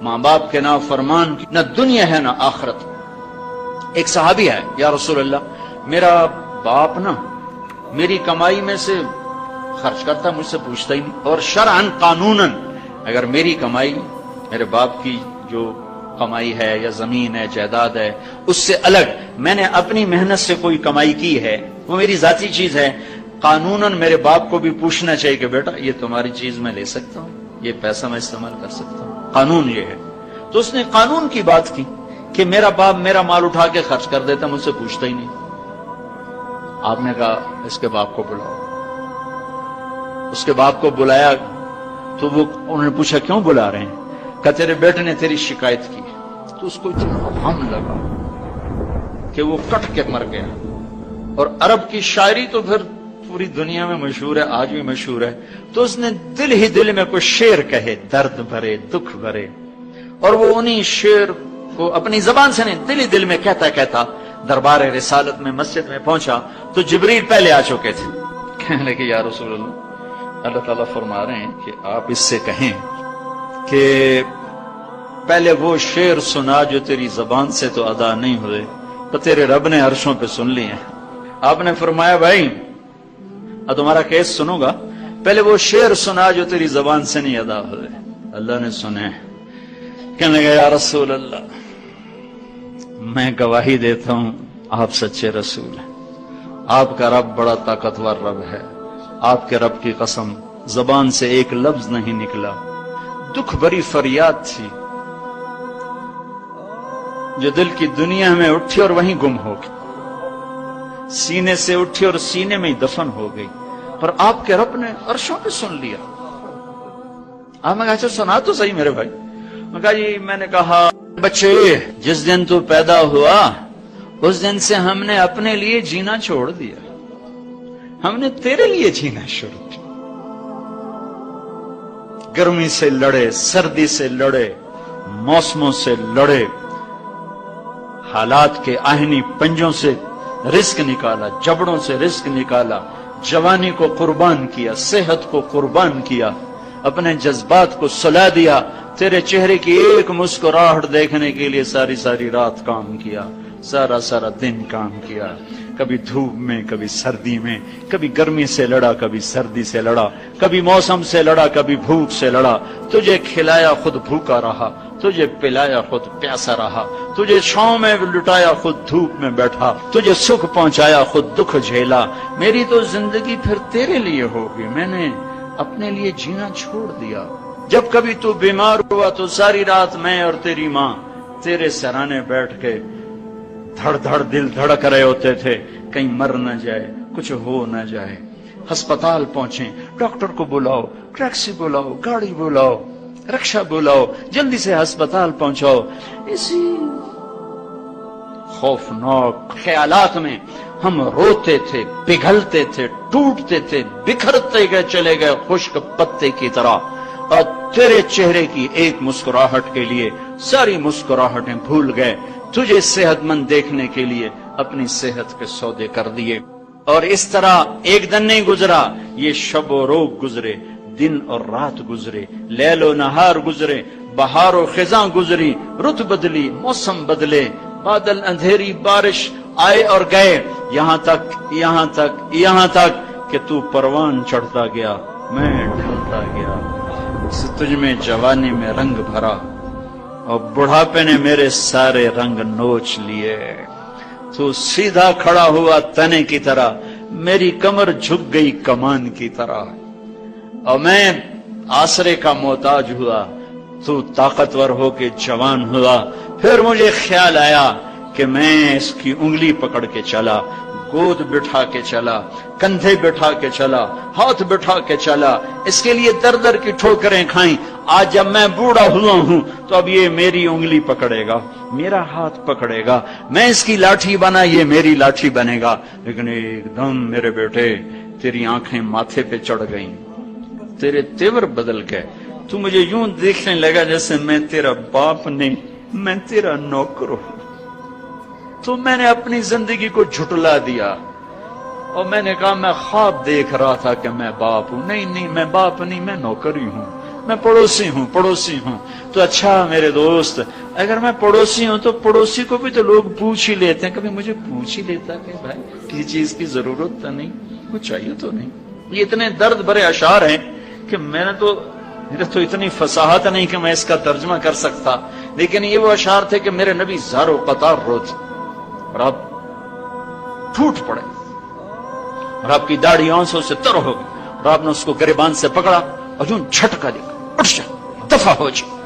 ماں باپ کے نافرمان کی نہ دنیا ہے نہ آخرت۔ ایک صحابی ہے، یا رسول اللہ میرا باپ نا میری کمائی میں سے خرچ کرتا، مجھ سے پوچھتا ہی نہیں، اور شرعاً قانوناً اگر میری کمائی میرے باپ کی جو کمائی ہے یا زمین ہے جائیداد ہے اس سے الگ میں نے اپنی محنت سے کوئی کمائی کی ہے، وہ میری ذاتی چیز ہے، قانوناً میرے باپ کو بھی پوچھنا چاہیے کہ بیٹا یہ تمہاری چیز میں لے سکتا ہوں، یہ پیسہ میں استعمال کر سکتا ہوں، قانون یہ ہے۔ تو اس نے قانون کی بات کی کہ میرا باپ میرا مال اٹھا کے خرچ کر دیتا، مجھ سے پوچھتا ہی نہیں۔ آپ نے کہا اس کے باپ کو بلاؤ۔ اس کے باپ کو بلایا تو انہوں نے پوچھا کیوں بلا رہے ہیں؟ کہا تیرے بیٹے نے تیری شکایت کی۔ تو اس کو اتنا غم لگا کہ وہ کٹ کے مر گیا۔ اور عرب کی شاعری تو پھر پوری دنیا میں مشہور ہے، آج بھی مشہور ہے۔ تو اس نے دل ہی دل میں کوئی شعر کہے، درد بھرے دکھ بھرے، اور وہ انہی شعر کو اپنی زبان سے نہیں دل ہی دل میں کہتا کہتا دربار رسالت میں مسجد میں پہنچا تو جبریل پہلے آ چکے تھے۔ کہنے لگے یا رسول اللہ، اللہ تعالیٰ فرما رہے ہیں کہ آپ اس سے کہیں کہ پہلے وہ شعر سنا جو تیری زبان سے تو ادا نہیں ہوئے تو تیرے رب نے عرشوں پہ سن لیے ہیں۔ آپ نے فرمایا بھائی اب تمہارا کیس سنوں گا، پہلے وہ شعر سنا جو تیری زبان سے نہیں ادا ہوئے۔ اللہ نے سنے۔ کہنے لگا یا رسول اللہ میں گواہی دیتا ہوں آپ سچے رسول ہیں، آپ کا رب بڑا طاقتور رب ہے، آپ کے رب کی قسم زبان سے ایک لفظ نہیں نکلا، دکھ بھری فریاد تھی جو دل کی دنیا میں اٹھی اور وہیں گم ہو گئی، سینے سے اٹھی اور سینے میں ہی دفن ہو گئی، پر آپ کے رب نے عرشوں پہ سن لیا۔ آپ نے کہا اچھا سنا تو صحیح میرے بھائی۔ میں کہا جی میں نے کہا بچے جس دن تو پیدا ہوا اس دن سے ہم نے اپنے لیے جینا چھوڑ دیا، ہم نے تیرے لیے جینا شروع کیا۔ گرمی سے لڑے، سردی سے لڑے، موسموں سے لڑے، حالات کے آہنی پنجوں سے رزق نکالا، جبڑوں سے رزق نکالا، جوانی کو قربان کیا، صحت کو قربان کیا، اپنے جذبات کو سلا دیا، تیرے چہرے کی ایک مسکراہٹ دیکھنے کے لیے ساری ساری رات کام کیا، سارا سارا دن کام کیا، کبھی دھوپ میں کبھی سردی میں، کبھی گرمی سے لڑا کبھی سردی سے لڑا، کبھی موسم سے لڑا کبھی بھوک سے لڑا، تجھے کھلایا خود بھوکا رہا، تجھے پلایا خود پیاسا رہا، تجھے چھاؤں میں لٹایا خود دھوپ میں بیٹھا، تجھے سکھ پہنچایا خود دکھ جھیلا۔ میری تو زندگی پھر تیرے لیے ہوگی، میں نے اپنے لیے جینا چھوڑ دیا۔ جب کبھی تو بیمار ہوا تو ساری رات میں اور تیری ماں تیرے سرانے بیٹھ کے دھڑ دھڑ دل دھڑک رہے ہوتے تھے، کہیں مر نہ جائے، کچھ ہو نہ جائے۔ ہسپتال پہنچے، ڈاکٹر کو بلاؤ، ٹیکسی بلاؤ، گاڑی بلاؤ، رکشا بلاؤ، جلدی سے ہسپتال پہنچاؤ۔ اسی خوفناک خیالات میں ہم روتے تھے، پگھلتے تھے، ٹوٹتے تھے، بکھرتے گئے چلے گئے خشک پتے کی طرح، اور تیرے چہرے کی ایک مسکراہٹ کے لیے ساری مسکراہٹیں بھول گئے، تجھے صحت مند دیکھنے کے لیے اپنی صحت کے سودے کر دیے۔ اور اس طرح ایک دن نہیں گزرا، یہ شب و روز گزرے، دن اور رات گزرے، لیل و نہار گزرے، بہار و خزاں گزری، رت بدلی، موسم بدلے، بادل اندھیری بارش آئے اور گئے، یہاں تک کہ تو پروان چڑھتا گیا، میں ڈھلتا گیا، تجھ میں جوانی میں رنگ بھرا اور بڑھاپے نے میرے سارے رنگ نوچ لیے۔ تو سیدھا کھڑا ہوا تنے کی طرح، میری کمر جھک گئی کمان کی طرح، اور میں آسرے کا محتاج ہوا، تو طاقتور ہو کے جوان ہوا۔ پھر مجھے خیال آیا کہ میں اس کی انگلی پکڑ کے چلا، گود بٹھا کے چلا، کندھے بٹھا کے چلا، ہاتھ بٹھا کے چلا، اس کے لیے در در کی ٹھوکریں کھائیں۔ آج جب میں بوڑھا ہوا ہوں تو اب یہ میری انگلی پکڑے گا، میرا ہاتھ پکڑے گا، میں اس کی لاٹھی بنا، یہ میری لاٹھی بنے گا۔ لیکن ایک دم میرے بیٹے تیری آنکھیں ماتھے پہ چڑھ گئیں، تیرے تیور بدل گئے، تو مجھے یوں دیکھنے لگا جیسے میں تیرا باپ نہیں، میں تیرا نوکر ہوں۔ تو میں نے اپنی زندگی کو جھٹلا دیا اور میں نے کہا میں خواب دیکھ رہا تھا کہ میں باپ ہوں۔ نہیں، میں باپ نہیں، میں نوکر ہی ہوں، میں پڑوسی ہوں تو اچھا میرے دوست، اگر میں پڑوسی ہوں تو پڑوسی کو بھی تو لوگ پوچھ ہی لیتے ہیں، کبھی مجھے پوچھ ہی لیتا کہ بھائی کسی چیز کی ضرورت تو نہیں، کچھ چاہیے تو نہیں۔ یہ اتنے درد بھرے اشعار ہیں کہ میرے تو اتنی فصاحت نہیں کہ میں اس کا ترجمہ کر سکتا، لیکن یہ وہ اشعار تھے کہ میرے نبی زار و قطار روتے اور آپ ٹوٹ پڑے اور آپ کی داڑھی آنسوں سے تر ہو گئی اور آپ نے اس کو گریبان سے پکڑا اور یوں جھٹکا دیا، اٹھ جا، دفع ہو جا۔